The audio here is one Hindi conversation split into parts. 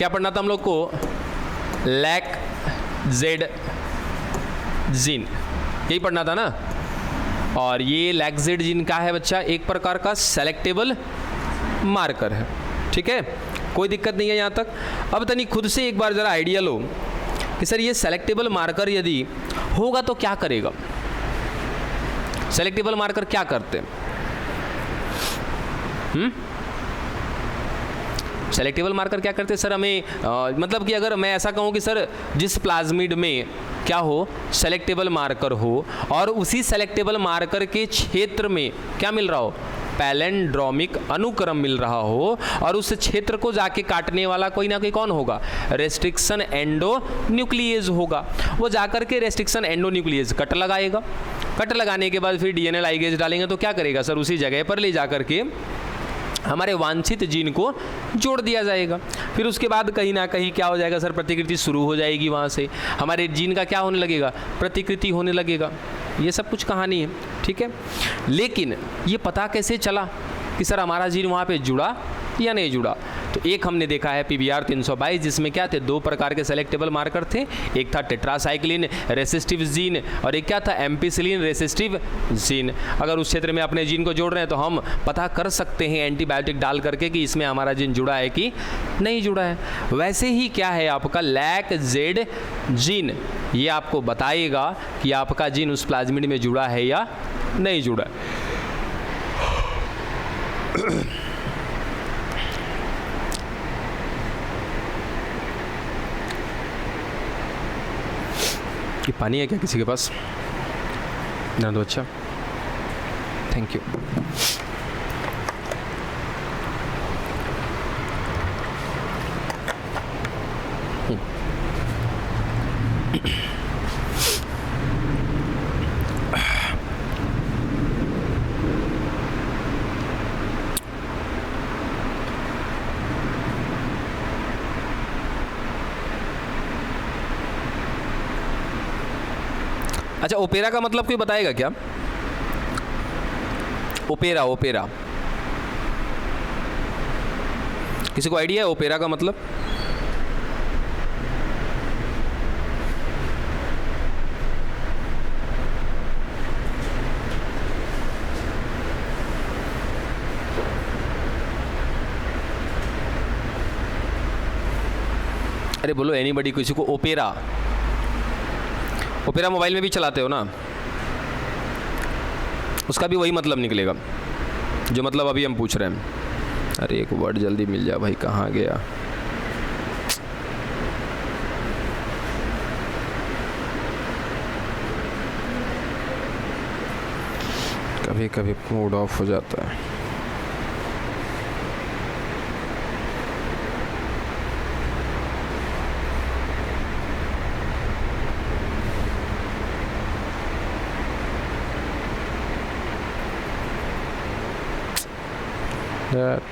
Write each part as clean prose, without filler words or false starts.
क्या पढ़ना था हम लोग को? लैक जेड जीन, यही पढ़ना था ना। और ये लैक जेड जीन का है बच्चा, एक प्रकार का सेलेक्टेबल मार्कर है। ठीक है, कोई दिक्कत नहीं है यहाँ तक। अब तनी खुद से एक बार ज़रा आइडिया लो कि सर ये सेलेक्टेबल मार्कर यदि होगा तो क्या करेगा। सेलेक्टेबल मार्कर क्या करते हैं? सेलेक्टेबल मार्कर क्या करते हैं सर? हमें मतलब कि अगर मैं ऐसा कहूँ कि सर जिस प्लाज्मिड में क्या हो, सेलेक्टेबल मार्कर हो, और उसी सेलेक्टेबल मार्कर के क्षेत्र में क्या मिल रहा हो, पैलेंड्रोमिक अनुक्रम मिल रहा हो, और उस क्षेत्र को जाके काटने वाला कोई ना कोई कौन होगा, रेस्ट्रिक्शन एंडोन्यूक्लिएज होगा। वो जाकर के रेस्ट्रिक्शन एंडोन्यूक्लिएज कट लगाएगा। कट लगाने के बाद फिर डीएनए लाइगेज डालेंगे तो क्या करेगा सर, उसी जगह पर ले जाकर के हमारे वांछित जीन को जोड़ दिया जाएगा। फिर उसके बाद कहीं ना कहीं क्या हो जाएगा सर, प्रतिकृति शुरू हो जाएगी। वहाँ से हमारे जीन का क्या होने लगेगा, प्रतिकृति होने लगेगा। ये सब कुछ कहानी है। ठीक है, लेकिन ये पता कैसे चला कि सर हमारा जीन वहाँ पे जुड़ा या नहीं जुड़ा? तो एक हमने देखा है PBR 322, जिसमें क्या थे, दो प्रकार के सेलेक्टेबल मार्कर थे। एक था टेट्रासाइक्लिन रेसिस्टिव जीन, और एक क्या था, एम्पिसिलिन रेसिस्टिव जीन। अगर उस क्षेत्र में अपने जीन को जोड़ रहे हैं तो हम पता कर सकते हैं एंटीबायोटिक डाल करके कि इसमें हमारा जीन जुड़ा है कि नहीं जुड़ा है। वैसे ही क्या है आपका लैक जेड जीन, ये आपको बताएगा कि आपका जीन उस प्लाज्मिड में जुड़ा है या नहीं जुड़ा है। कि पानी है क्या किसी के पास? ना दो। अच्छा, थैंक यू। अच्छा, ओपेरा का मतलब कोई बताएगा क्या? ओपेरा, ओपेरा किसी को आइडिया है ओपेरा का मतलब? अरे बोलो एनीबडी, किसी को ओपेरा? ओपेरा मोबाइल में भी चलाते हो ना, उसका भी वही मतलब निकलेगा जो मतलब अभी हम पूछ रहे हैं। अरे एक वर्ड जल्दी मिल जा भाई, कहाँ गया? कभी कभी मूड ऑफ हो जाता है।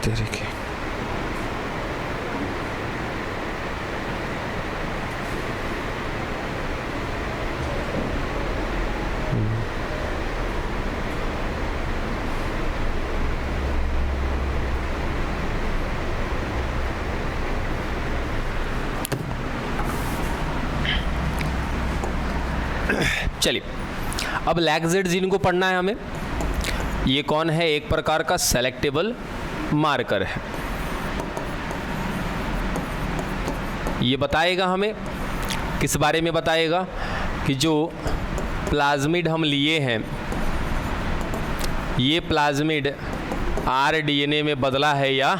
तेरे के चलिए, अब लैक जेड जीन को पढ़ना है हमें। ये कौन है? एक प्रकार का सेलेक्टेबल मार्कर है। ये बताएगा हमें किस बारे में? बताएगा कि जो प्लाज्मिड हम लिए हैं, ये प्लाज्मिड आरडीएनए में बदला है या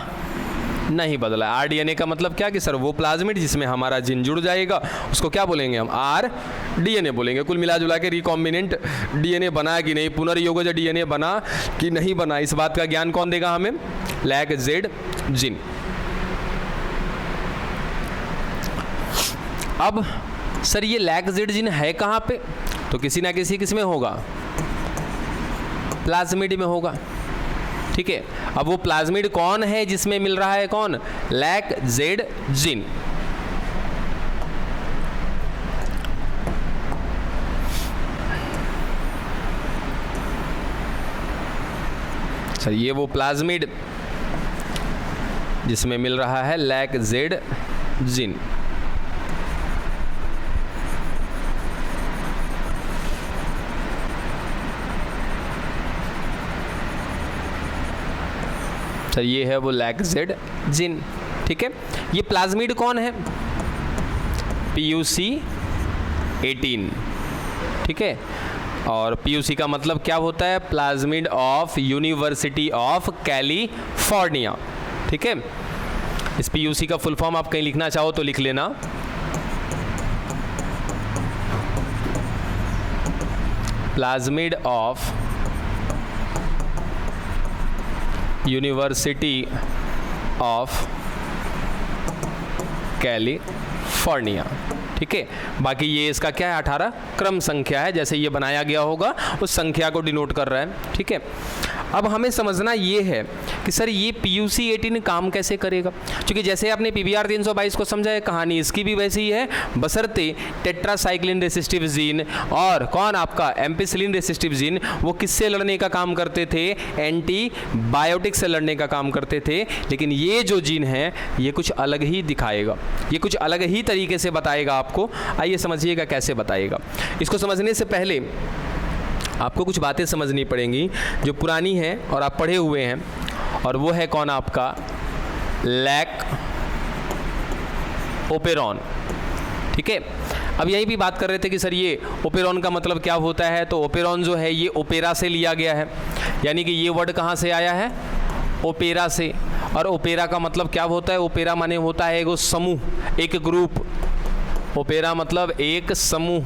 नहीं बदला। आरडीएनए का मतलब क्या कि सर वो प्लाज्मिड जिसमें हमारा जीन जुड़ जाएगा उसको क्या बोलेंगे हम? आरडीएनए बोलेंगे। कुल मिला जुला के रिकॉम्बिनेंट डीएनए बना कि नहीं, पुनर्योगज डीएनए बना कि नहीं बना, इस बात का ज्ञान कौन देगा हमें? Lac Z gene. अब सर ये लैक जेड जीन है कहाँ पे? तो किसी ना किसी किसमें होगा? प्लाज्मिड में होगा। ठीक है, अब वो प्लाज्मिड कौन है जिसमें मिल रहा है? कौन? Lac Z gene. सर ये वो प्लाज्मिड जिसमें मिल रहा है लैक जेड जीन। सर ये है वो लैक्जेड जीन, ठीक है। ये प्लाज्मिड कौन है? PUC18, ठीक है। और PUC का मतलब क्या होता है? Plasmid of university of California, ठीक है। इस PUC का फुल फॉर्म आप कहीं लिखना चाहो तो लिख लेना, plasmid of university of California, ठीक है। बाकी ये इसका क्या है? 18 क्रम संख्या है, जैसे ये बनाया गया होगा उस संख्या को डिनोट कर रहा है, ठीक है। अब हमें समझना ये है कि सर ये PUC18 काम कैसे करेगा, क्योंकि जैसे आपने PBR 322 को समझा है, कहानी इसकी भी वैसी ही है, बशर्ते टेट्रासाइक्लिन रेसिस्टिव जीन और कौन आपका एम्पिसिलिन रेसिस्टिव जीन वो किससे लड़ने का काम करते थे? एंटीबायोटिक से लड़ने का काम करते थे। लेकिन ये जो जीन है ये कुछ अलग ही दिखाएगा, ये कुछ अलग ही तरीके से बताएगा आपको। आइए समझिएगा कैसे बताएगा। इसको समझने से पहले आपको कुछ बातें समझनी पड़ेंगी जो पुरानी हैं और आप पढ़े हुए हैं, और वो है कौन? आपका लैक ओपेरॉन, ठीक है। अब यही भी बात कर रहे थे कि सर ये ओपेरॉन का मतलब क्या होता है, तो ओपेरॉन जो है ये ओपेरा से लिया गया है, यानी कि ये वर्ड कहाँ से आया है? ओपेरा से। और ओपेरा का मतलब क्या होता है? ओपेरा माने होता है एक समूह, एक ग्रुप। ओपेरा मतलब एक समूह,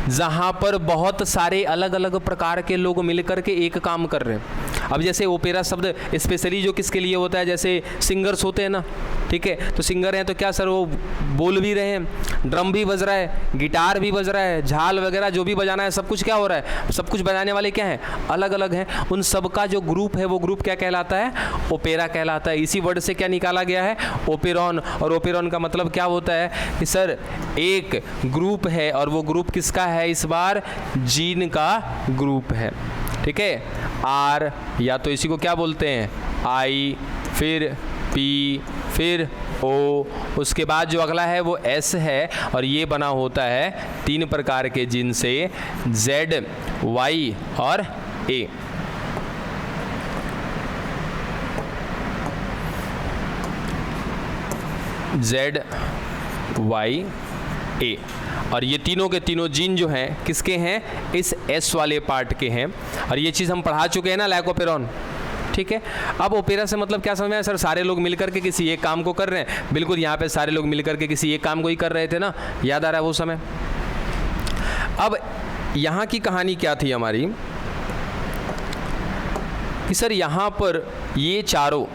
जहाँ पर बहुत सारे अलग अलग प्रकार के लोग मिलकर के एक काम कर रहे हैं। अब जैसे ओपेरा शब्द स्पेशली जो किसके लिए होता है, जैसे सिंगर्स होते हैं ना, ठीक है, तो सिंगर हैं तो क्या सर वो बोल भी रहे हैं, ड्रम भी बज रहा है, गिटार भी बज रहा है, झाल वगैरह जो भी बजाना है सब कुछ क्या हो रहा है? सब कुछ बजाने वाले क्या हैं? अलग अलग हैं। उन सब का जो ग्रुप है वो ग्रुप क्या कहलाता है? ओपेरा कहलाता है। इसी वर्ड से क्या निकाला गया है? ओपेरॉन। और ओपेरॉन का मतलब क्या होता है कि सर एक ग्रुप है, और वो ग्रुप किसका है? इस बार जीन का ग्रुप है, ठीक है। आर या तो इसी को क्या बोलते हैं? आई, फिर पी, फिर ओ, उसके बाद जो अगला है वो एस है, और ये बना होता है 3 प्रकार के जीन से, जेड, वाई और ए। जेड, वाई, ए। और ये तीनों के तीनों जीन जो हैं किसके हैं? इस एस वाले पार्ट के हैं। और ये चीज़ हम पढ़ा चुके हैं ना, लैकोपेरॉन, ठीक है। अब ओपेरा से मतलब क्या समझ में आया? सर सारे लोग मिलकर के किसी एक काम को कर रहे हैं। बिल्कुल, यहाँ पे सारे लोग मिलकर के किसी एक काम को ही कर रहे थे ना, याद आ रहा है वो समय। अब यहाँ की कहानी क्या थी हमारी कि सर यहाँ पर ये चारों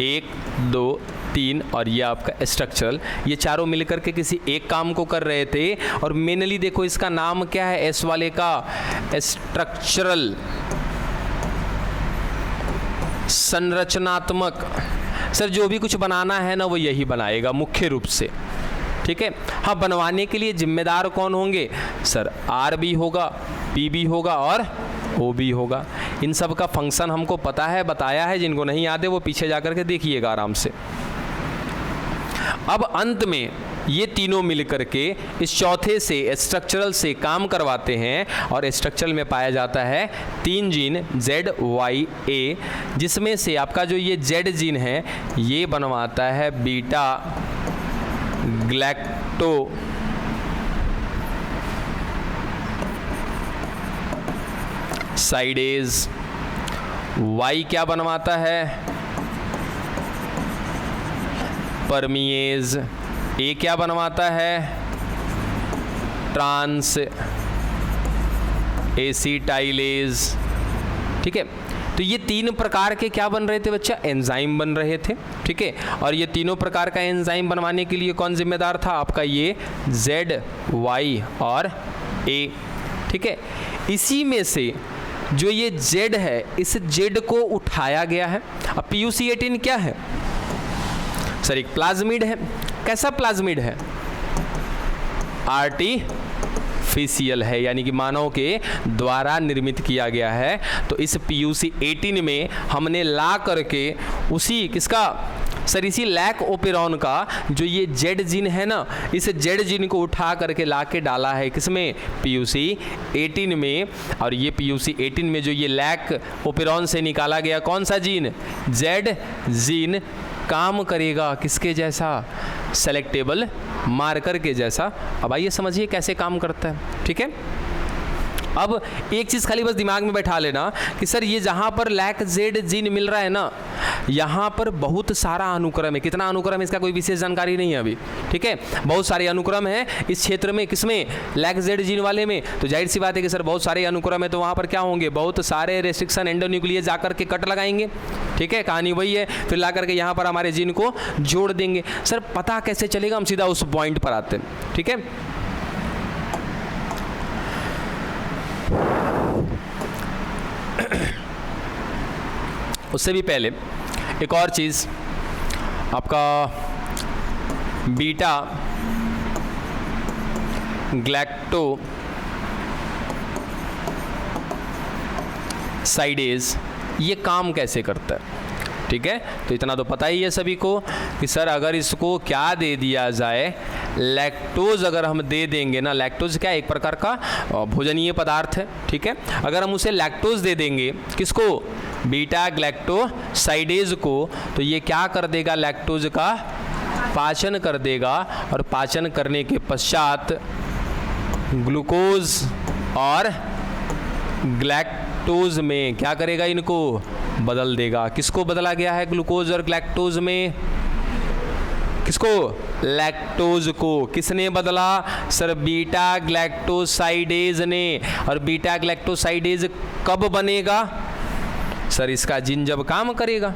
1, 2, 3 और ये आपका स्ट्रक्चरल, ये चारों मिलकर के किसी एक काम को कर रहे थे। और मेनली देखो इसका नाम क्या है एस वाले का? स्ट्रक्चरल, संरचनात्मक। सर जो भी कुछ बनाना है ना वो यही बनाएगा मुख्य रूप से, ठीक है। हाँ, बनवाने के लिए जिम्मेदार कौन होंगे? सर आर भी होगा, पी भी होगा और ओ भी होगा। इन सब का फंक्शन हमको पता है, बताया है। जिनको नहीं याद है वो पीछे जाकर के देखिएगा आराम से। अब अंत में ये तीनों मिलकर के इस चौथे से स्ट्रक्चरल से काम करवाते हैं, और स्ट्रक्चरल में पाया जाता है 3 जीन जेड, वाई, ए, जिसमें से आपका जो ये जेड जीन है ये बनवाता है बीटा ग्लैक्टो साइडेज। वाई क्या बनवाता है? परमिएज। ए क्या बनवाता है? ट्रांस एसिटाइलेज, ठीक है। तो ये 3 प्रकार के क्या बन रहे थे बच्चा? एंजाइम बन रहे थे, ठीक है। और ये तीनों प्रकार का एंजाइम बनवाने के लिए कौन जिम्मेदार था? आपका ये जेड, वाई और ए, ठीक है। इसी में से जो ये जेड है, इस जेड को उठाया गया है। अब PUC18 क्या है? सर एक प्लाज्मिड है। कैसा प्लाज्मिड है? आर्टिफिशियल है, यानी कि मानव के द्वारा निर्मित किया गया है। तो इस PUC 18 में हमने ला करके उसी किसका सर, इसी लैक ओपेरॉन का जो ये जेड जीन है ना, इस जेड जीन को उठा करके ला के डाला है किसमें, PUC 18 में। और ये PUC 18 में जो ये लैक ओपेरॉन से निकाला गया कौन सा जीन, जेड जीन, काम करेगा किसके जैसा, सेलेक्टेबल मार्कर के जैसा। अब आइए समझिए कैसे काम करता है। ठीक है, अब एक चीज़ खाली बस दिमाग में बैठा लेना कि सर ये जहाँ पर लैक जेड जीन मिल रहा है ना, यहाँ पर बहुत सारा अनुक्रम है। कितना अनुक्रम है इसका कोई विशेष जानकारी नहीं है अभी। ठीक है, बहुत सारे अनुक्रम है इस क्षेत्र में, किसमें, लैक जेड जीन वाले में। तो जाहिर सी बात है कि सर बहुत सारे अनुक्रम है, तो वहाँ पर क्या होंगे, बहुत सारे रेस्ट्रिक्शन एंडोन्यूक्लियस जाकर के कट लगाएंगे। ठीक है, कहानी वही है। फिर ला करके यहाँ पर हमारे जीन को जोड़ देंगे। सर पता कैसे चलेगा, हम सीधा उस पॉइंट पर आते हैं। ठीक है, उससे भी पहले एक और चीज़, आपका बीटा ग्लैक्टोसाइडेज ये काम कैसे करता है। ठीक है, तो इतना तो पता ही है सभी को कि सर अगर इसको क्या दे दिया जाए, लैक्टोज अगर हम दे देंगे ना, लैक्टोज क्या एक प्रकार का भोजनीय पदार्थ है। ठीक है, अगर हम उसे लैक्टोज दे देंगे किसको, बीटा ग्लैक्टोसाइडेज को, तो ये क्या कर देगा, लैक्टोज का पाचन कर देगा। और पाचन करने के पश्चात ग्लूकोज और ग्लैक्टोज में क्या करेगा, इनको बदल देगा। किसको बदला गया है, ग्लूकोज और ग्लैक्टोज में, किसको, लैक्टोज को। किसने बदला, सर बीटा ग्लैक्टोसाइडेज ने। और बीटा ग्लैक्टोसाइडेज कब बनेगा, सर इसका जीन जब काम करेगा।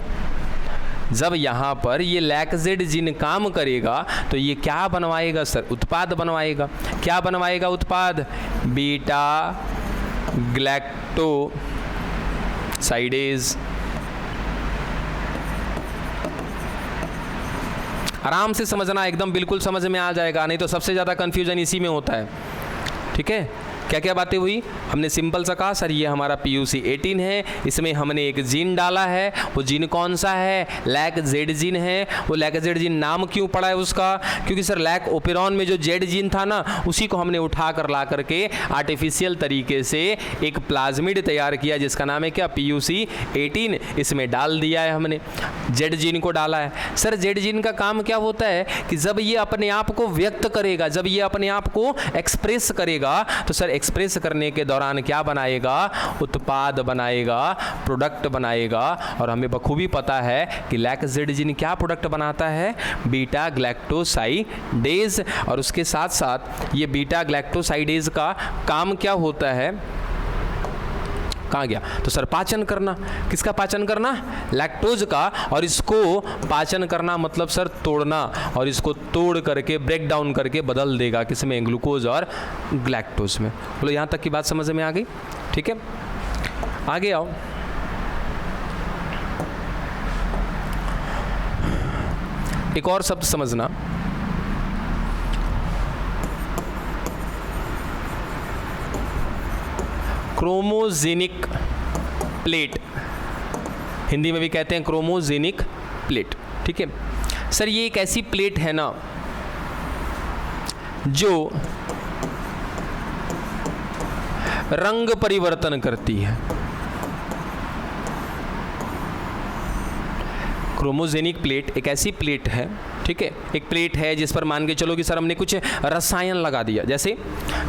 जब यहाँ पर ये लैक्जेड जीन काम करेगा तो ये क्या बनवाएगा, सर उत्पाद बनवाएगा। क्या बनवाएगा उत्पाद, बीटा ग्लैक्टोसाइडेज। आराम से समझना, एकदम बिल्कुल समझ में आ जाएगा, नहीं तो सबसे ज़्यादा कन्फ्यूजन इसी में होता है। ठीक है, क्या क्या बातें हुई, हमने सिंपल सा कहा सर ये हमारा PUC 18 है, इसमें हमने एक जीन डाला है। वो जीन कौन सा है, लैक जेड जीन है। वो लैक जेड जीन नाम क्यों पड़ा है उसका, क्योंकि सर लैक ओपेरॉन में जो जेड जीन था ना, उसी को हमने उठा कर ला करके आर्टिफिशियल तरीके से एक प्लाज्मिड तैयार किया जिसका नाम है क्या, PUC 18। इसमें डाल दिया है हमने, जेड जीन को डाला है। सर जेड जीन का काम क्या होता है कि जब ये अपने आप को व्यक्त करेगा, जब ये अपने आप को एक्सप्रेस करेगा, तो सर एक्सप्रेस करने के दौरान क्या बनाएगा, उत्पाद बनाएगा, प्रोडक्ट बनाएगा। और हमें बखूबी पता है कि लैक्जेड जीन क्या प्रोडक्ट बनाता है, बीटा ग्लैक्टोसाइडेज। और उसके साथ साथ ये बीटा ग्लैक्टोसाइडेज का काम क्या होता है, कहाँ गया, तो सर पाचन करना। किसका पाचन करना, लैक्टोज का। और इसको पाचन करना मतलब सर तोड़ना, और इसको तोड़ करके ब्रेक डाउन करके बदल देगा किसमें, ग्लूकोज और ग्लैक्टोज में। बोलो यहाँ तक की बात समझ में आ गई। ठीक है, आगे आओ। एक और शब्द समझना, क्रोमोजेनिक प्लेट, हिंदी में भी कहते हैं क्रोमोजेनिक प्लेट। ठीक है सर, ये एक ऐसी प्लेट है ना जो रंग परिवर्तन करती है। क्रोमोजेनिक प्लेट एक ऐसी प्लेट है, ठीक है, एक प्लेट है जिस पर मान के चलो कि सर हमने कुछ रसायन लगा दिया। जैसे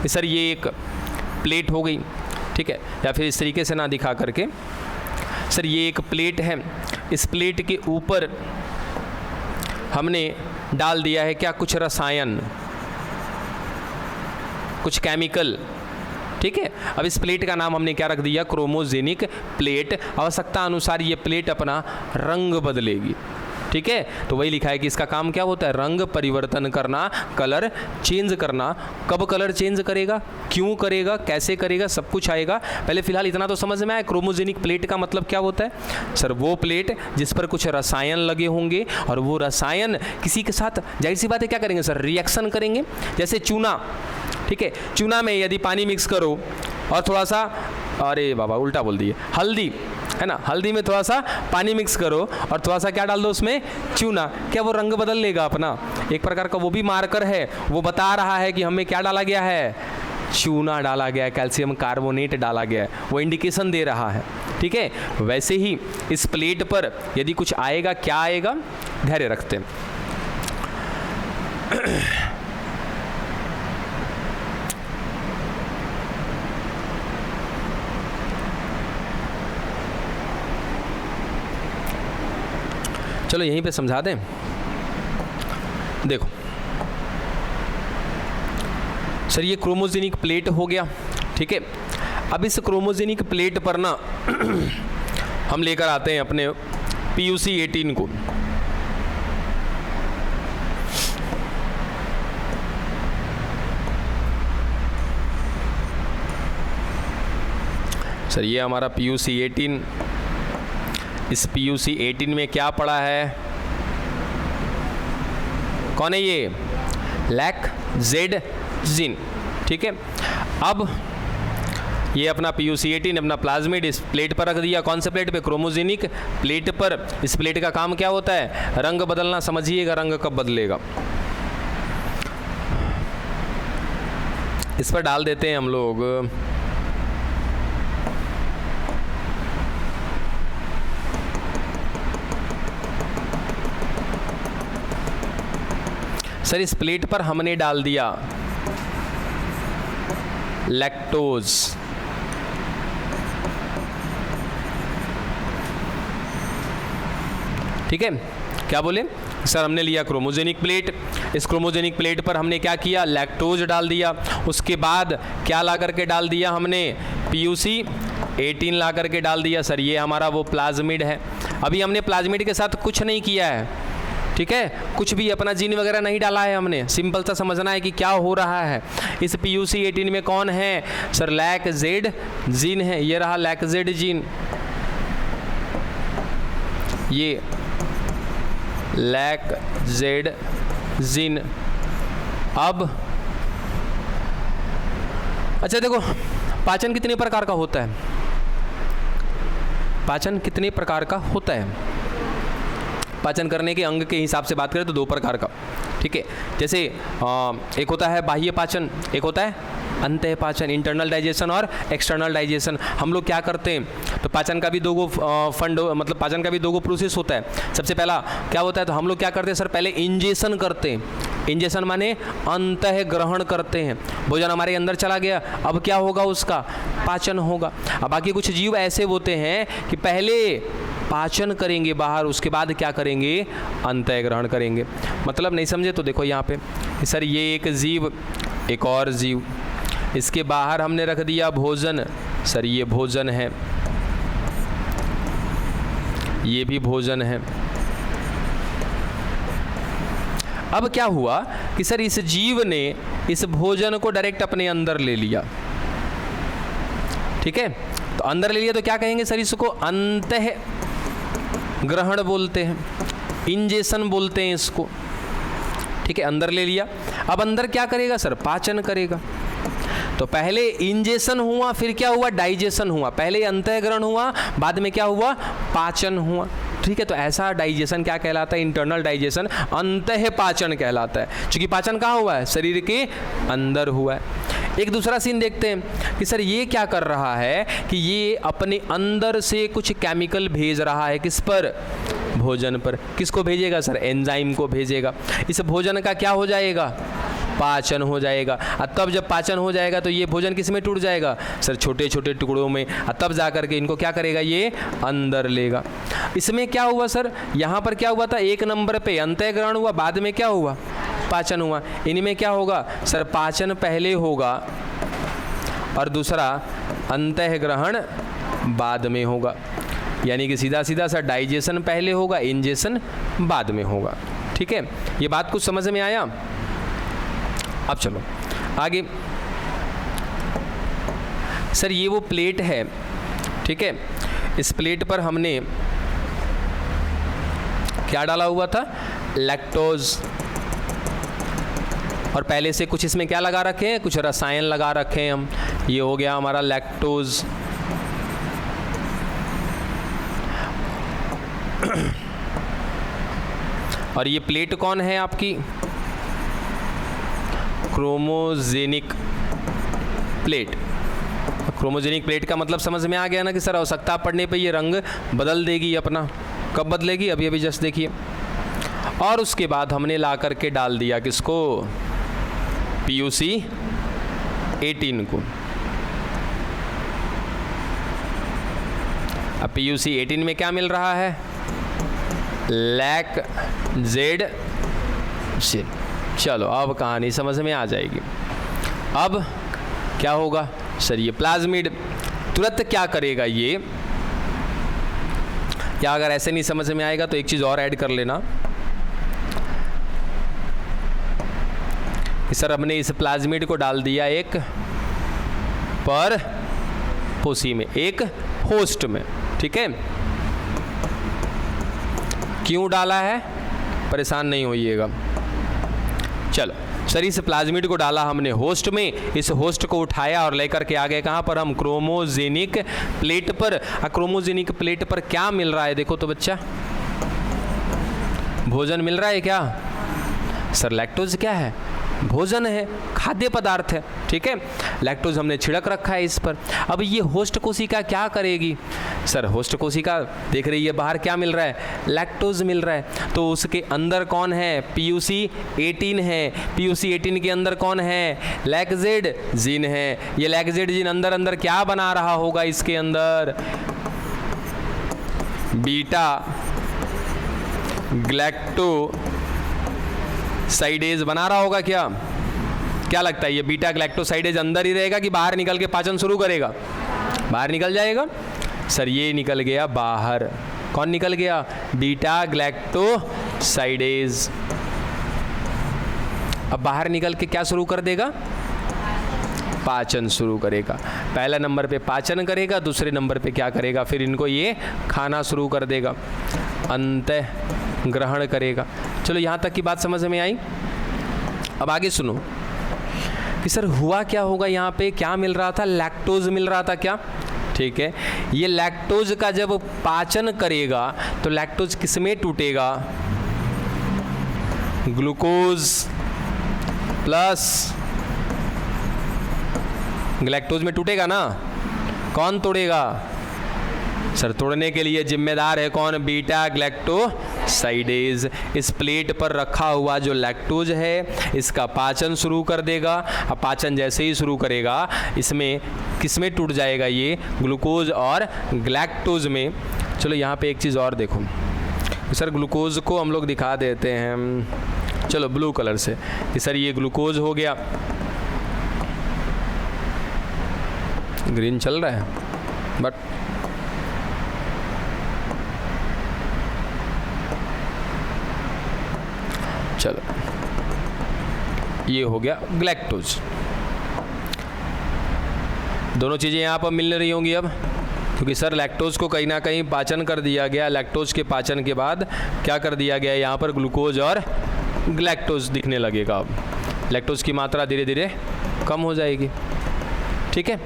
सर ये एक प्लेट हो गई, ठीक है, या फिर इस तरीके से ना दिखा करके, सर ये एक प्लेट है, इस प्लेट के ऊपर हमने डाल दिया है क्या, कुछ रसायन, कुछ केमिकल। ठीक है, अब इस प्लेट का नाम हमने क्या रख दिया, क्रोमोजेनिक प्लेट। आवश्यकता अनुसार ये प्लेट अपना रंग बदलेगी। ठीक है, तो वही लिखा है कि इसका काम क्या होता है, रंग परिवर्तन करना, कलर चेंज करना। कब कलर चेंज करेगा, क्यों करेगा, कैसे करेगा, सब कुछ आएगा। पहले फिलहाल इतना तो समझ में आया, क्रोमोजेनिक प्लेट का मतलब क्या होता है। सर वो प्लेट जिस पर कुछ रसायन लगे होंगे और वो रसायन किसी के साथ जाहिर सी बात है क्या करेंगे सर, रिएक्शन करेंगे। जैसे चूना, ठीक है। चूना में यदि पानी मिक्स करो और थोड़ा सा, अरे बाबा उल्टा बोल दिए, हल्दी है ना, हल्दी में थोड़ा सा पानी मिक्स करो और थोड़ा सा क्या डाल दो उसमें, चूना, क्या वो रंग बदल लेगा अपना? एक प्रकार का वो भी मार्कर है, वो बता रहा है कि हमें क्या डाला गया है, चूना डाला गया है, कैल्शियम कार्बोनेट डाला गया है, वो इंडिकेशन दे रहा है। ठीक है, वैसे ही इस प्लेट पर यदि कुछ आएगा, क्या आएगा, धैर्य रखते हैं। चलो यहीं पे समझा दें। देखो सर, ये क्रोमोजेनिक प्लेट हो गया, ठीक है। अब इस क्रोमोजेनिक प्लेट पर ना हम लेकर आते हैं अपने PUC 18 को। सर ये हमारा PUC 18, इस PUC 18 में क्या पड़ा है, कौन है ये, लैक्जेडजिन, ठीक है। अब ये अपना PUC 18 अपना प्लाज्मिड इस प्लेट पर रख दिया, कौन से प्लेट पे, क्रोमोजेनिक प्लेट पर। इस प्लेट का काम क्या होता है, रंग बदलना, समझिएगा रंग कब बदलेगा। इस पर डाल देते हैं हम लोग सर, इस प्लेट पर हमने डाल दिया लैक्टोज, ठीक है। क्या बोले सर, हमने लिया क्रोमोजेनिक प्लेट, इस क्रोमोजेनिक प्लेट पर हमने क्या किया, लैक्टोज डाल दिया। उसके बाद क्या ला करके डाल दिया हमने, PUC 18 ला करके डाल दिया। सर ये हमारा वो प्लाज्मिड है। अभी हमने प्लाज्मिड के साथ कुछ नहीं किया है, ठीक है, कुछ भी अपना जीन वगैरह नहीं डाला है हमने, सिंपल सा समझना है कि क्या हो रहा है। इस PUC 18 में कौन है सर, लैक्जेड जीन है, ये रहा लैक्जेड जीन, ये लैक्जेड जीन। अब अच्छा देखो, पाचन कितने प्रकार का होता है, पाचन कितने प्रकार का होता है, पाचन करने के अंग के हिसाब से बात करें तो 2 प्रकार का, ठीक है। जैसे एक होता है बाह्य पाचन, एक होता है अंतः पाचन, इंटरनल डाइजेशन और एक्सटर्नल डाइजेशन। हम लोग क्या करते हैं, तो पाचन का भी 2 फंड, मतलब पाचन का भी 2 प्रोसेस होता है। सबसे पहला क्या होता है, तो हम लोग क्या करते हैं सर, पहले इंजेशन करते हैं, इंजेशन माने अंतः ग्रहण करते हैं, भोजन हमारे अंदर चला गया, अब क्या होगा, उसका पाचन होगा। अब बाकी कुछ जीव ऐसे होते हैं कि पहले पाचन करेंगे बाहर, उसके बाद क्या करेंगे, अंतः ग्रहण करेंगे। मतलब नहीं समझे तो देखो यहाँ पे सर, ये एक जीव, एक और जीव, इसके बाहर हमने रख दिया भोजन, सर ये भोजन है, ये भी भोजन है। अब क्या हुआ कि सर इस जीव ने इस भोजन को डायरेक्ट अपने अंदर ले लिया, ठीक है। तो अंदर ले लिया तो क्या कहेंगे सर, इसको अंतः ग्रहण बोलते हैं, इंजेशन बोलते हैं इसको, ठीक है। अंदर ले लिया, अब अंदर क्या करेगा सर, पाचन करेगा। तो पहले इंजेशन हुआ, फिर क्या हुआ, डाइजेशन हुआ। पहले अंतःग्रहण हुआ, बाद में क्या हुआ, पाचन हुआ, ठीक है। तो ऐसा डाइजेशन क्या कहलाता है, इंटरनल डाइजेशन, अंतः पाचन कहलाता है, क्योंकि पाचन कहाँ हुआ है, शरीर के अंदर हुआ है। एक दूसरा सीन देखते हैं कि सर ये क्या कर रहा है कि ये अपने अंदर से कुछ केमिकल भेज रहा है, किस पर, भोजन पर। किसको भेजेगा सर, एंजाइम को भेजेगा। इस भोजन का क्या हो जाएगा, पाचन हो जाएगा। और तब जब पाचन हो जाएगा तो ये भोजन किस में टूट जाएगा सर, छोटे छोटे टुकड़ों में, और तब जा करके इनको क्या करेगा, ये अंदर लेगा। इसमें क्या हुआ सर, यहाँ पर क्या हुआ था, 1 नंबर पे अंतःग्रहण हुआ, बाद में क्या हुआ, पाचन हुआ। इनमें क्या होगा सर, पाचन पहले होगा और दूसरा अंतःग्रहण बाद में होगा, यानी कि सीधा सीधा सर डाइजेशन पहले होगा, इंजेशन बाद में होगा, ठीक है। ये बात कुछ समझ में आया। अब चलो आगे, सर ये वो प्लेट है, ठीक है। इस प्लेट पर हमने क्या डाला हुआ था, लैक्टोज, और पहले से कुछ इसमें क्या लगा रखे हैं, कुछ रसायन लगा रखे हैं हम। ये हो गया हमारा लैक्टोज, और ये प्लेट कौन है आपकी, क्रोमोजेनिक प्लेट। क्रोमोजेनिक प्लेट का मतलब समझ में आ गया ना कि सर आवश्यकता पड़ने पे ये रंग बदल देगी अपना। कब बदलेगी, अभी अभी जस्ट देखिए। और उसके बाद हमने ला करके डाल दिया किसको, PUC 18 को। अब PUC 18 में क्या मिल रहा है, लैक-Z। चलो अब कहानी समझ में आ जाएगी। अब क्या होगा सर, ये प्लाज्मिड तुरंत क्या करेगा ये, या अगर ऐसे नहीं समझ में आएगा तो एक चीज़ और ऐड कर लेना कि सर हमने इस प्लाज्मिड को डाल दिया एक पर पोसी में, एक होस्ट में, ठीक है। क्यों डाला है, परेशान नहीं होइएगा। चलो सर इस प्लाज्मिड को डाला हमने होस्ट में, इस होस्ट को उठाया और लेकर के आ गए कहाँ पर, हम क्रोमोजेनिक प्लेट पर। क्रोमोजेनिक प्लेट पर क्या मिल रहा है, देखो तो बच्चा, भोजन मिल रहा है क्या सर, लैक्टोज क्या है, भोजन है, खाद्य पदार्थ है, ठीक है। लैक्टोज हमने छिड़क रखा है इस पर। अब ये होस्ट कोशिका क्या करेगी सर, होस्ट कोशिका देख रही है बाहर क्या मिल रहा है, लैक्टोज मिल रहा है, तो उसके अंदर कौन है, PUC 18 है। PUC 18 के अंदर कौन है, लैक-Z जीन है। ये लैक-Z जीन अंदर अंदर क्या बना रहा होगा, इसके अंदर बीटा ग्लैक्टोसाइडेज बना रहा होगा। क्या लगता है, ये बीटा ग्लैक्टोसाइडेज अंदर ही रहेगा कि बाहर निकल के पाचन शुरू करेगा, बाहर निकल जाएगा सर, ये निकल गया बाहर। कौन निकल गया, बीटा ग्लैक्टोसाइडेज। अब बाहर निकल के क्या शुरू कर देगा, पाचन शुरू करेगा। पहला नंबर पे पाचन करेगा, दूसरे नंबर पे क्या करेगा, फिर इनको ये खाना शुरू कर देगा, अंतः ग्रहण करेगा। चलो यहाँ तक की बात समझ में आई। अब आगे सुनो कि सर हुआ क्या होगा, यहाँ पे क्या मिल रहा था, लैक्टोज मिल रहा था क्या, ठीक है। ये लैक्टोज का जब पाचन करेगा तो लैक्टोज किसमें टूटेगा, ग्लूकोज प्लस ग्लैक्टोज में टूटेगा ना। कौन तोड़ेगा सर, तोड़ने के लिए जिम्मेदार है कौन, बीटा ग्लैक्टोसाइडेज। इस प्लेट पर रखा हुआ जो लैक्टोज है इसका पाचन शुरू कर देगा। अब पाचन जैसे ही शुरू करेगा इसमें किसमें टूट जाएगा, ये ग्लूकोज और ग्लैक्टोज में। चलो यहाँ पे एक चीज़ और देखो सर, ग्लूकोज को हम लोग दिखा देते हैं, चलो ब्लू कलर से, कि सर ये ग्लूकोज हो गया, ग्रीन चल रहा है बट चलो ये हो गया ग्लैक्टोज। दोनों चीज़ें यहाँ पर मिल रही होंगी अब, क्योंकि सर लैक्टोज को कहीं ना कहीं पाचन कर दिया गया। लैक्टोज के पाचन के बाद क्या कर दिया गया, यहाँ पर ग्लूकोज और ग्लैक्टोज दिखने लगेगा। अब लैक्टोज की मात्रा धीरे धीरे कम हो जाएगी, ठीक है।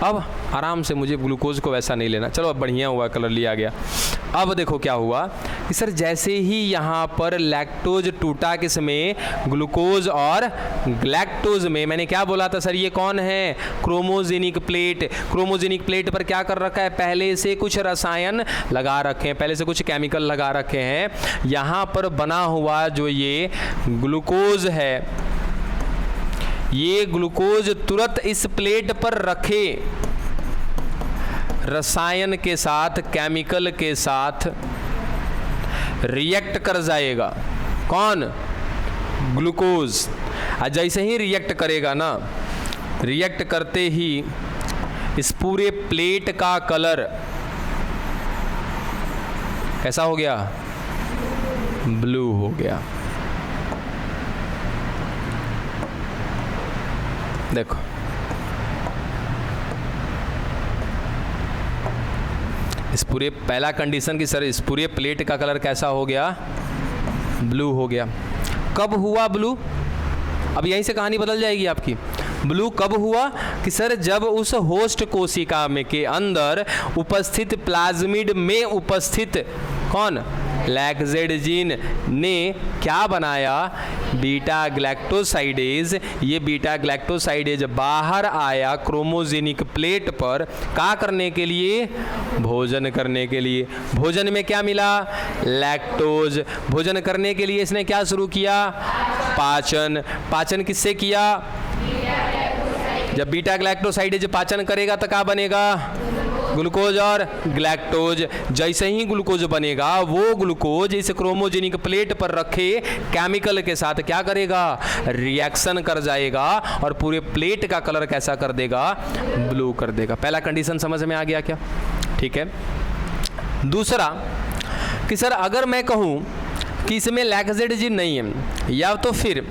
अब आराम से, मुझे ग्लूकोज को वैसा नहीं लेना, चलो अब बढ़िया हुआ कलर लिया गया। अब देखो क्या हुआ कि सर जैसे ही यहाँ पर लैक्टोज टूटा किसमें, ग्लूकोज और ग्लैक्टोज में। मैंने क्या बोला था सर, ये कौन है, क्रोमोजेनिक प्लेट। क्रोमोजेनिक प्लेट पर क्या कर रखा है, पहले से कुछ रसायन लगा रखे हैं, पहले से कुछ केमिकल लगा रखे हैं। यहाँ पर बना हुआ जो ये ग्लूकोज है, ये ग्लूकोज तुरंत इस प्लेट पर रखे रसायन के साथ, केमिकल के साथ रिएक्ट कर जाएगा। कौन, ग्लूकोज। जैसे ही रिएक्ट करेगा ना, रिएक्ट करते ही इस पूरे प्लेट का कलर कैसा हो गया, ब्लू हो गया। देखो इस पूरे, पहला कंडीशन की सर इस पूरे प्लेट का कलर कैसा हो गया, ब्लू हो गया। कब हुआ ब्लू, अब यहीं से कहानी बदल जाएगी आपकी। ब्लू कब हुआ कि सर जब उस होस्ट कोशिका में के अंदर उपस्थित प्लाज्मिड में उपस्थित कौन, लैक्जेडजीन ने क्या बनाया, बीटा ग्लैक्टोसाइडेज। ये बीटा ग्लैक्टोसाइडेज बाहर आया क्रोमोजेनिक प्लेट पर, क्या करने के लिए, भोजन करने के लिए। भोजन में क्या मिला, लैक्टोज। भोजन करने के लिए इसने क्या शुरू किया, पाचन। पाचन किससे किया, जब बीटा ग्लैक्टोसाइडेज पाचन करेगा तो क्या बनेगा, ग्लूकोज और ग्लैक्टोज। जैसे ही ग्लूकोज बनेगा वो ग्लूकोज इस क्रोमोजेनिक प्लेट पर रखे केमिकल के साथ क्या करेगा, रिएक्शन कर जाएगा और पूरे प्लेट का कलर कैसा कर देगा, ब्लू कर देगा। पहला कंडीशन समझ में आ गया क्या, ठीक है। दूसरा कि सर अगर मैं कहूं कि इसमें लैक्जेडजीन नहीं है, या तो फिर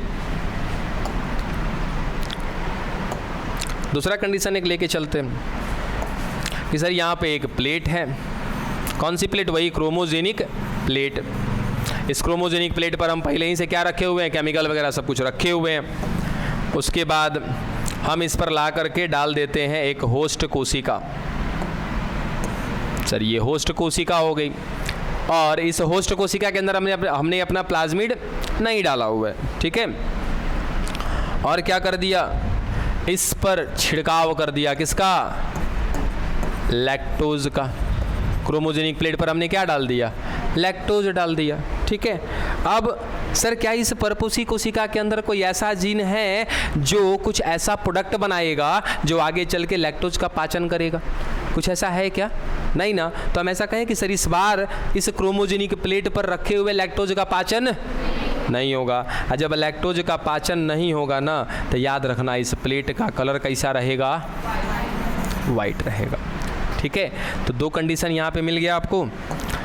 दूसरा कंडीशन एक लेके चलते हैं कि सर यहाँ पे एक प्लेट है, कौन सी प्लेट, वही क्रोमोजेनिक प्लेट। इस क्रोमोजेनिक प्लेट पर हम पहले ही से क्या रखे हुए हैं, केमिकल वगैरह सब कुछ रखे हुए हैं। उसके बाद हम इस पर ला करके डाल देते हैं एक होस्ट कोशिका। सर ये होस्ट कोशिका हो गई, और इस होस्ट कोशिका के अंदर हमने अपना प्लाज्मिड नहीं डाला हुआ है, ठीक है। और क्या कर दिया, इस पर छिड़काव कर दिया, किसका, लैक्टोज का। क्रोमोजेनिक प्लेट पर हमने क्या डाल दिया, लैक्टोज डाल दिया, ठीक है। अब सर क्या इस परपोसी कोशिका के अंदर कोई ऐसा जीन है जो कुछ ऐसा प्रोडक्ट बनाएगा जो आगे चल के लैक्टोज का पाचन करेगा, कुछ ऐसा है क्या, नहीं ना। तो हम ऐसा कहें कि सर इस बार इस क्रोमोजेनिक प्लेट पर रखे हुए लैक्टोज का पाचन नहीं होगा। और जब लैक्टोज का पाचन नहीं होगा ना, तो याद रखना इस प्लेट का कलर कैसा रहेगा, वाइट रहेगा, ठीक है। तो दो कंडीशन यहाँ पे मिल गया आपको।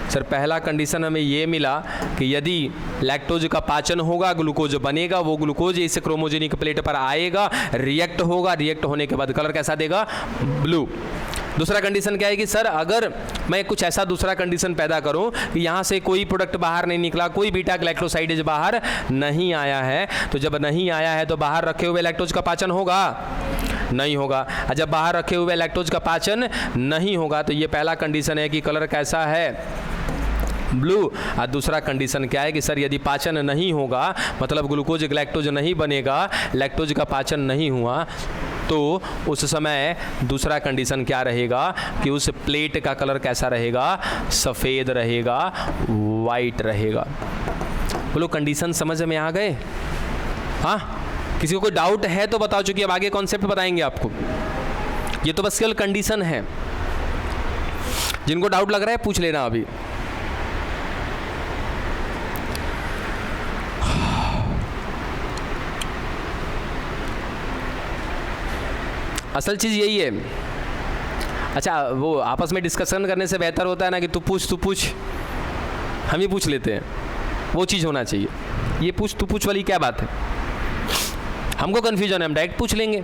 सर पहला कंडीशन हमें ये मिला कि यदि लैक्टोज का पाचन होगा, ग्लूकोज बनेगा, वो ग्लूकोज इस क्रोमोजेनिक प्लेट पर आएगा, रिएक्ट होगा, रिएक्ट होने के बाद कलर कैसा देगा, ब्लू। दूसरा कंडीशन क्या है कि सर अगर मैं कुछ ऐसा दूसरा कंडीशन पैदा करूं कि यहाँ से कोई प्रोडक्ट बाहर नहीं निकला, कोई बीटा ग्लाइकोसाइडेज बाहर नहीं आया है, तो जब नहीं आया है तो बाहर रखे हुए लैक्टोज का पाचन होगा, नहीं होगा। और जब बाहर रखे हुए लैक्टोज का पाचन नहीं होगा तो ये पहला कंडीशन है कि कलर कैसा है, ब्लू। और दूसरा कंडीशन क्या है कि सर यदि पाचन नहीं होगा, मतलब ग्लूकोज ग्लैक्टोज नहीं बनेगा, लैक्टोज का पाचन नहीं हुआ, तो उस समय दूसरा कंडीशन क्या रहेगा कि उस प्लेट का कलर कैसा रहेगा, सफ़ेद रहेगा, वाइट रहेगा। बोलो कंडीशन समझ में आ गए, हाँ। किसी को कोई डाउट है तो बताओ, चूंकि अब आगे कॉन्सेप्ट बताएंगे आपको। ये तो बस केवल कंडीशन है, जिनको डाउट लग रहा है पूछ लेना अभी। असल चीज़ यही है। अच्छा, वो आपस में डिस्कशन करने से बेहतर होता है ना कि तू पूछ, हम ही पूछ लेते हैं, वो चीज़ होना चाहिए। ये पूछ तू पूछ वाली क्या बात है, हमको कन्फ्यूजन है, हम डायरेक्ट पूछ लेंगे,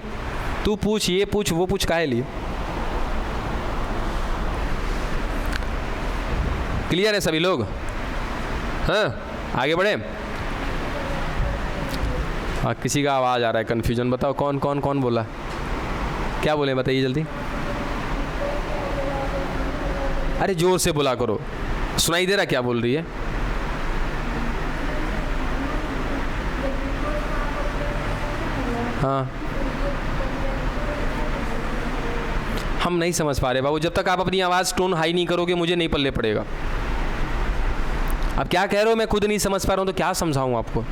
तू पूछ, ये पूछ, वो पूछ, काहे लिए। क्लियर है सभी लोग, हाँ आगे बढ़े। हाँ किसी का आवाज़ आ रहा है, कन्फ्यूजन बताओ, कौन कौन कौन बोला, क्या बोले बताइए जल्दी। अरे जोर से बोला करो, सुनाई दे रहा क्या बोल रही है। हाँ हम नहीं समझ पा रहे बाबू, जब तक आप अपनी आवाज़ टोन हाई नहीं करोगे मुझे नहीं पल्ले पड़ेगा। अब क्या कह रहे हो मैं खुद नहीं समझ पा रहा हूँ, तो क्या समझाऊँ आपको।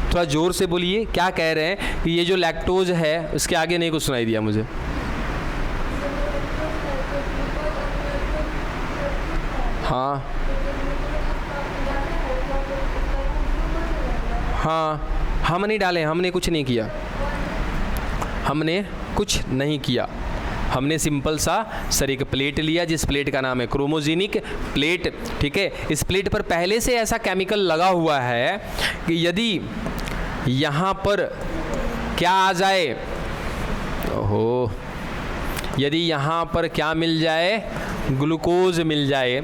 थोड़ा जोर से बोलिए, क्या कह रहे हैं कि ये जो लैक्टोज है उसके आगे नहीं कुछ सुनाई दिया मुझे। हाँ हाँ हम नहीं डाले, हमने कुछ नहीं किया, हमने कुछ नहीं किया। हमने सिंपल सा सर एक प्लेट लिया, जिस प्लेट का नाम है क्रोमोजेनिक प्लेट, ठीक है। इस प्लेट पर पहले से ऐसा केमिकल लगा हुआ है कि यदि यहाँ पर क्या आ जाए, ओहो, यदि यहाँ पर क्या मिल जाए, ग्लूकोज मिल जाए,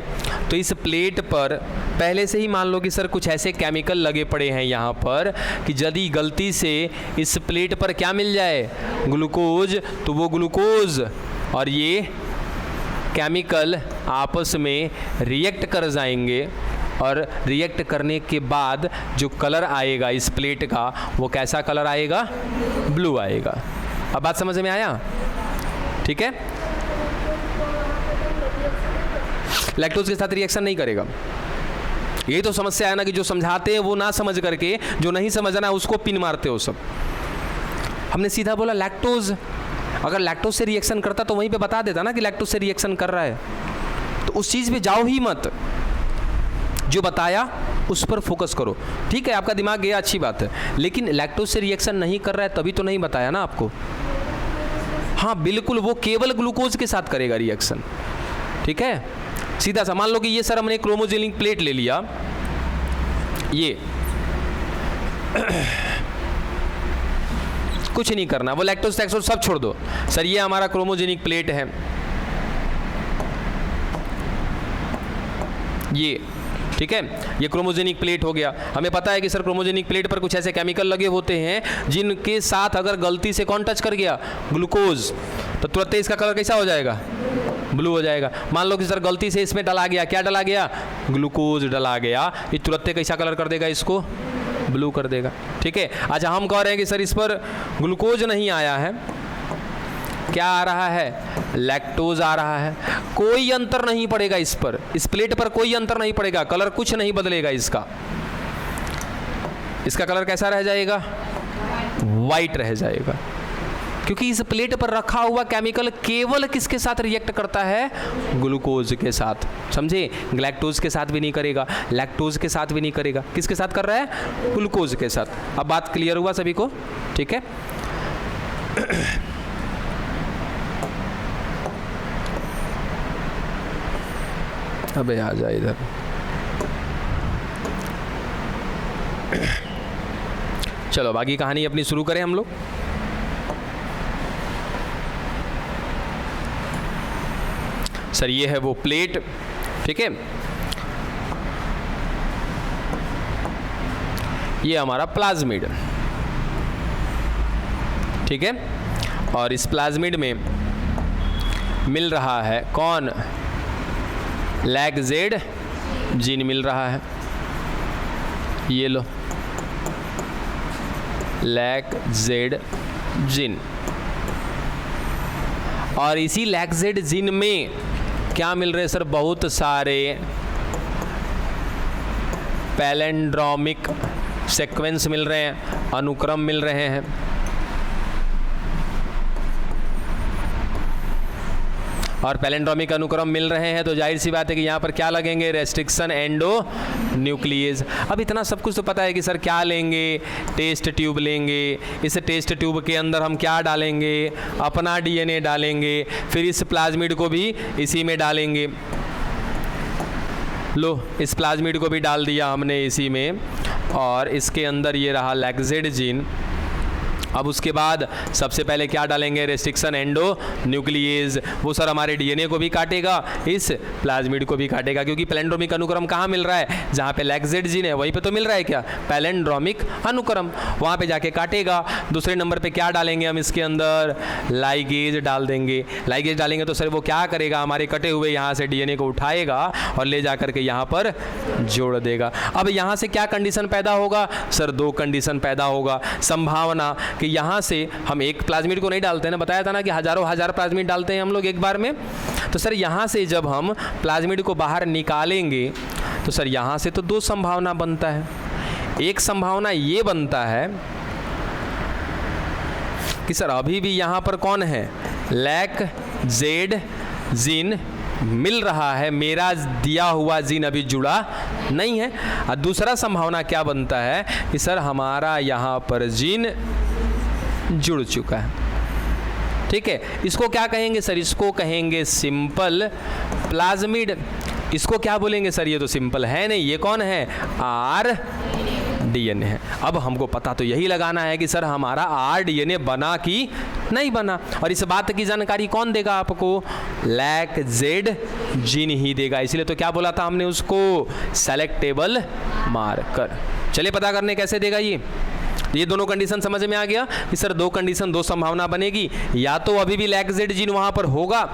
तो इस प्लेट पर पहले से ही मान लो कि सर कुछ ऐसे केमिकल लगे पड़े हैं यहाँ पर कि यदि गलती से इस प्लेट पर क्या मिल जाए, ग्लूकोज, तो वो ग्लूकोज और ये केमिकल आपस में रिएक्ट कर जाएंगे और रिएक्ट करने के बाद जो कलर आएगा इस प्लेट का वो कैसा कलर आएगा, ब्लू आएगा। अब बात समझ में आया? ठीक है, लैक्टोज के साथ रिएक्शन नहीं करेगा। यही तो समस्या है ना कि जो समझाते हैं वो ना समझ करके जो नहीं समझना है उसको पिन मारते हो सब। हमने सीधा बोला लैक्टोज, अगर लैक्टोज से रिएक्शन करता तो वहीं पे बता देता ना कि लैक्टोज से रिएक्शन कर रहा है, तो उस चीज़ पे जाओ ही मत, जो बताया उस पर फोकस करो। ठीक है, आपका दिमाग गया, अच्छी बात है, लेकिन लैक्टोज से रिएक्शन नहीं कर रहा है तभी तो नहीं बताया ना आपको। हाँ बिल्कुल, वो केवल ग्लूकोज के साथ करेगा रिएक्शन। ठीक है, सीधा सा मान लो कि ये सर हमने क्रोमोजेनिक प्लेट ले लिया, ये कुछ नहीं करना, वो लैक्टोज टैक्सोज सब छोड़ दो सर, ये हमारा क्रोमोजेनिक प्लेट है, ये ठीक है, ये क्रोमोजेनिक प्लेट हो गया। हमें पता है कि सर क्रोमोजेनिक प्लेट पर कुछ ऐसे केमिकल लगे होते हैं जिनके साथ अगर गलती से कौन टच कर गया, ग्लूकोज, तो तुरंत इसका कलर कैसा हो जाएगा, ब्लू हो जाएगा। मान लो कि सर गलती से इसमें डला गया, क्या डला गया, ग्लूकोज डला गया, ये तुरंत कैसा कलर कर देगा, इसको ब्लू कर देगा। ठीक है, अच्छा हम कह रहे हैं कि सर इस पर ग्लूकोज नहीं आया है, क्या आ रहा है, लैक्टोज आ रहा है, कोई अंतर नहीं पड़ेगा इस पर, इस प्लेट पर कोई अंतर नहीं पड़ेगा, कलर कुछ नहीं बदलेगा इसका, इसका कलर कैसा रह जाएगा, वाइट रह जाएगा, क्योंकि इस प्लेट पर रखा हुआ केमिकल केवल किसके साथ रिएक्ट करता है, ग्लूकोज के साथ। समझे, लैक्टोज के साथ भी नहीं करेगा, लैक्टोज के साथ भी नहीं करेगा, किसके साथ कर रहा है, ग्लूकोज के साथ। अब बात क्लियर हुआ सभी को? ठीक है, अबे आ जा इधर। चलो बाकी कहानी अपनी शुरू करें हम लोग। सर ये है वो प्लेट, ठीक है, ये हमारा प्लाज्मिड, ठीक है, और इस प्लाज्मिड में मिल रहा है कौन, लैग-जेड जीन मिल रहा है, ये लो लैग-जेड जीन, और इसी लैग-जेड जीन में क्या मिल रहे हैं सर, बहुत सारे पैलेंड्रोमिक सीक्वेंस मिल रहे हैं, अनुक्रम मिल रहे हैं। और पैलेंड्रोमिक अनुक्रम मिल रहे हैं तो जाहिर सी बात है कि यहाँ पर क्या लगेंगे, रेस्ट्रिक्शन एंडो न्यूक्लियस। अब इतना सब कुछ तो पता है कि सर क्या लेंगे, टेस्ट ट्यूब लेंगे, इस टेस्ट ट्यूब के अंदर हम क्या डालेंगे, अपना डीएनए डालेंगे, फिर इस प्लाज्मिड को भी इसी में डालेंगे। लो इस प्लाज्मिड को भी डाल दिया हमने इसी में, और इसके अंदर ये रहा लैग-जेड जीन। अब उसके बाद सबसे पहले क्या डालेंगे, रेस्ट्रिक्शन एंडो न्यूक्लियस, वो सर हमारे डीएनए को भी काटेगा, इस प्लाज्मिड को भी काटेगा, क्योंकि पैलेंड्रोमिक अनुक्रम कहाँ मिल रहा है, जहाँ पे लैग-जेड जीन है वहीं पे तो मिल रहा है क्या, पैलेंड्रोमिक अनुक्रम, वहाँ पे जाके काटेगा। दूसरे नंबर पे क्या डालेंगे हम इसके अंदर, लाइगेज डाल देंगे। लाइगेज डालेंगे तो सर वो क्या करेगा, हमारे कटे हुए यहाँ से डीएनए को उठाएगा और ले जा करके यहाँ पर जोड़ देगा। अब यहाँ से क्या कंडीशन पैदा होगा सर, दो कंडीशन पैदा होगा। संभावना कि यहाँ से हम एक प्लाज्मिड को नहीं डालते ना, बताया था ना कि हजारों हजार प्लाज्मिड डालते हैं हम लोग एक बार में, तो सर यहाँ से जब हम प्लाज्मिड को बाहर निकालेंगे तो सर यहाँ से तो दो संभावना बनता है। एक संभावना ये बनता है कि सर अभी भी यहाँ पर कौन है, लैग-जेड जीन मिल रहा है, मेरा दिया हुआ जीन अभी जुड़ा नहीं है। और दूसरा संभावना क्या बनता है कि सर हमारा यहाँ पर जीन जुड़ चुका है। ठीक है, इसको क्या कहेंगे सर, इसको कहेंगे सिंपल प्लाज्मिड। इसको क्या बोलेंगे सर, ये तो सिंपल है नहीं, ये कौन है, आर डीएनए है। अब हमको पता तो यही लगाना है कि सर हमारा आर डीएनए बना कि नहीं बना, और इस बात की जानकारी कौन देगा आपको, लैग-जेड जीन ही देगा, इसलिए तो क्या बोला था हमने उसको, सेलेक्टेबल मार्कर। चलिए पता करने कैसे देगा ये दोनों कंडीशन समझ में आ गया कि सर दो कंडीशन, दो संभावना बनेगी, या तो अभी भी लैक्जेड जीन वहां पर होगा,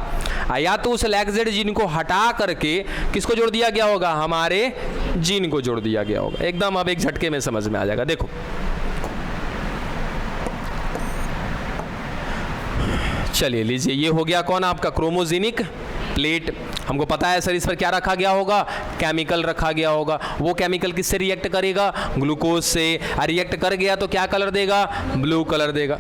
या तो उस लैक्जेड जीन को हटा करके किसको जोड़ दिया गया होगा, हमारे जीन को जोड़ दिया गया होगा। एकदम अब एक झटके में समझ में आ जाएगा। देखो चलिए लीजिए, ये हो गया कौन, आपका क्रोमोजेनिक प्लेट। हमको पता है सर इस पर क्या रखा गया होगा, केमिकल रखा गया होगा। वो केमिकल किससे रिएक्ट करेगा, ग्लूकोज से। रिएक्ट कर गया तो क्या कलर देगा, ब्लू कलर देगा।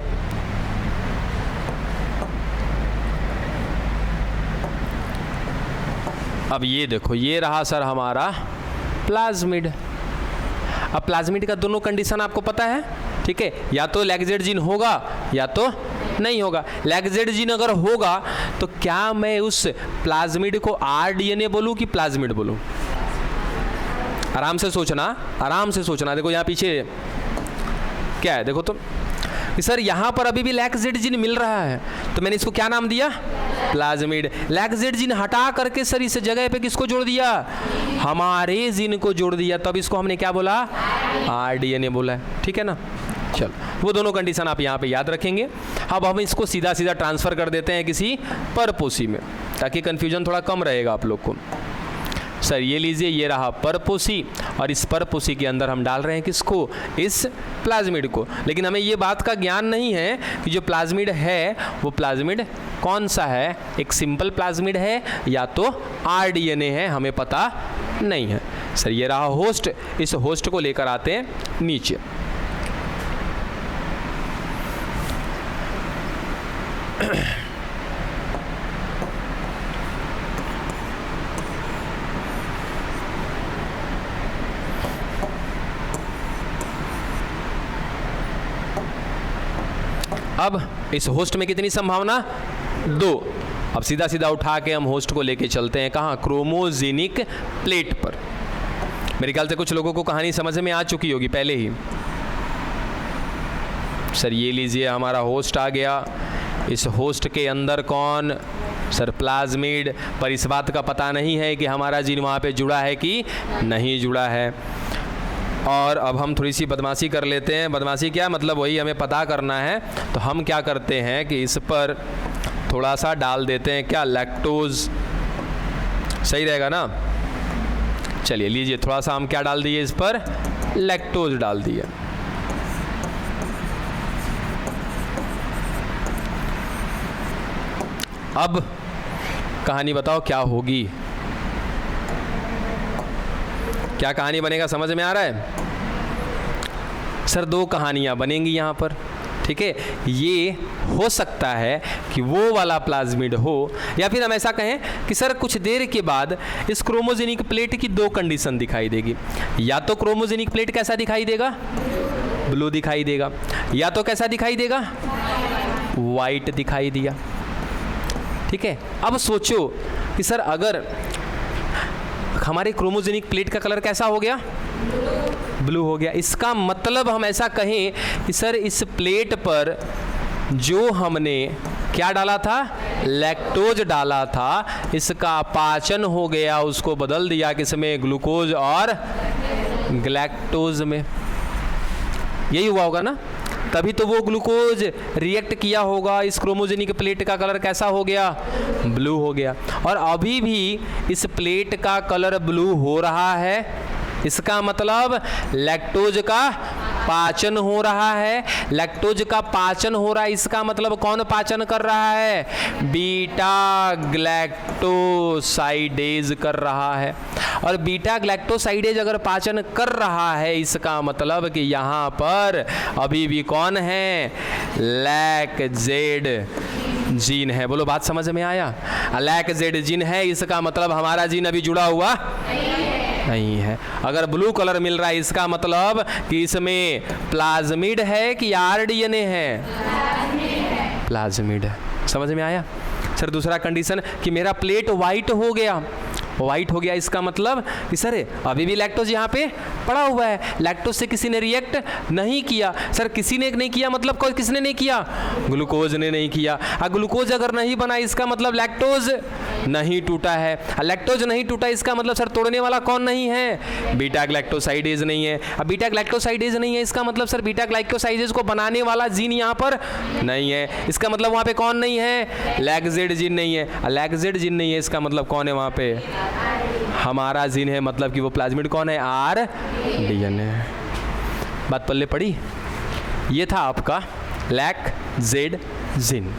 अब ये देखो, ये रहा सर हमारा प्लाज्मिड। अब प्लाज्मिड का दोनों कंडीशन आपको पता है, ठीक है, या तो लैक्जेड जीन होगा या तो नहीं होगा। लैक्जेड जीन अगर होगा तो क्या मैं उस प्लाज्मिड को आरडीएनए बोलूं कि प्लाज्मिड बोलूं? आराम से सोचना, आराम से सोचना। देखो यहाँ पीछे क्या है, देखो तो सर यहाँ पर अभी भी लैक्जेड जीन मिल रहा है, तो मैंने इसको क्या नाम दिया, प्लाज्मिड। लैक्जेड जीन हटा करके सर इस जगह पे किसको जोड़ दिया, हमारे जीन को जोड़ दिया, तब इसको हमने क्या बोला, आरडीएनए बोला है, ठीक है ना। चलो वो दोनों कंडीशन आप यहाँ पे याद रखेंगे। अब हम इसको सीधा सीधा ट्रांसफर कर देते हैं किसी परपोसी में, ताकि कंफ्यूजन थोड़ा कम रहेगा आप लोग को। सर ये लीजिए, ये रहा परपोसी, और इस परपोसी के अंदर हम डाल रहे हैं किसको, इस प्लाज्मिड को। लेकिन हमें ये बात का ज्ञान नहीं है कि जो प्लाज्मिड है वो प्लाज्मिड कौन सा है, एक सिंपल प्लाज्मिड है या तो आरडीएनए है, हमें पता नहीं है। सर ये रहा होस्ट, इस होस्ट को लेकर आते हैं नीचे। अब इस होस्ट में कितनी संभावना, 2। अब सीधा सीधा उठा के हम होस्ट को लेके चलते हैं कहाँ, क्रोमोजेनिक प्लेट पर। मेरे ख्याल से कुछ लोगों को कहानी समझ में आ चुकी होगी पहले ही। सर ये लीजिए, हमारा होस्ट आ गया। इस होस्ट के अंदर कौन, सर प्लाज्मिड। पर इस बात का पता नहीं है कि हमारा जीन वहाँ पे जुड़ा है कि नहीं जुड़ा है। और अब हम थोड़ी सी बदमाशी कर लेते हैं। बदमाशी क्या, मतलब वही हमें पता करना है, तो हम क्या करते हैं कि इस पर थोड़ा सा डाल देते हैं क्या, लैक्टोज। सही रहेगा ना। चलिए लीजिए, थोड़ा सा हम क्या डाल दिए इस पर, लैक्टोज डाल दिए। अब कहानी बताओ क्या होगी, क्या कहानी बनेगा, समझ में आ रहा है। सर 2 कहानियां बनेंगी यहाँ पर, ठीक है। ये हो सकता है कि वो वाला प्लाज्मिड हो, या फिर हम ऐसा कहें कि सर कुछ देर के बाद इस क्रोमोजेनिक प्लेट की 2 कंडीशन दिखाई देगी। या तो क्रोमोजेनिक प्लेट कैसा दिखाई देगा, ब्लू दिखाई देगा, या तो कैसा दिखाई देगा, वाइट दिखाई दिया, ठीक है। अब सोचो कि सर अगर हमारे क्रोमोजेनिक प्लेट का कलर कैसा हो गया, ब्लू हो गया, इसका मतलब हम ऐसा कहें कि सर इस प्लेट पर जो हमने क्या डाला था, लैक्टोज डाला था, इसका पाचन हो गया, उसको बदल दिया किसमें, ग्लूकोज और गैलेक्टोज में। यही हुआ होगा ना, तभी तो वो ग्लूकोज रिएक्ट किया होगा, इस क्रोमोजेनिक प्लेट का कलर कैसा हो गया, ब्लू हो गया। और अभी भी इस प्लेट का कलर ब्लू हो रहा है, इसका मतलब लैक्टोज का पाचन हो रहा है। लैक्टोज का पाचन हो रहा है, इसका मतलब कौन पाचन कर रहा है, बीटा ग्लैक्टोसाइडेज कर रहा है। और बीटा ग्लैक्टोसाइडेज अगर पाचन कर रहा है, इसका मतलब कि यहाँ पर अभी भी कौन है, लैक्जेड जीन है। बोलो बात समझ में आया, लैक्जेड जीन है, इसका मतलब हमारा जीन अभी जुड़ा हुआ नहीं है। अगर ब्लू कलर मिल रहा है, इसका मतलब कि इसमें प्लाज्मिड है कि आरडीएनए है, प्लाज्मिड है। समझ में आया। सर दूसरा कंडीशन कि मेरा प्लेट वाइट हो गया, वाइट हो गया, इसका मतलब कि सर अभी भी लैक्टोज यहाँ पे पड़ा हुआ है, लैक्टोज से किसी ने रिएक्ट नहीं किया। सर किसी ने नहीं किया मतलब किसने नहीं किया, ग्लूकोज ने नहीं किया। ग्लूकोज अगर नहीं बना, इसका मतलब लैक्टोज नहीं टूटा है। लैक्टोज नहीं टूटा इसका मतलब सर तोड़ने वाला कौन नहीं है, बीटा ग्लाइकोसाइडेज नहीं है। अब बीटा ग्लाइकोसाइडेज नहीं है इसका मतलब सर बीटा ग्लाइकोसाइडेज को बनाने वाला जीन यहाँ पर नहीं है। इसका मतलब वहाँ पे कौन नहीं है, लैक्जेड जीन नहीं है। लैक्जेड जीन नहीं है इसका मतलब कौन है वहाँ पे, हमारा जीन है, मतलब कि वो प्लाज्मिड कौन है, आर डीएनए। बात पल्ले पड़ी। ये था आपका लैक्जेड जीन।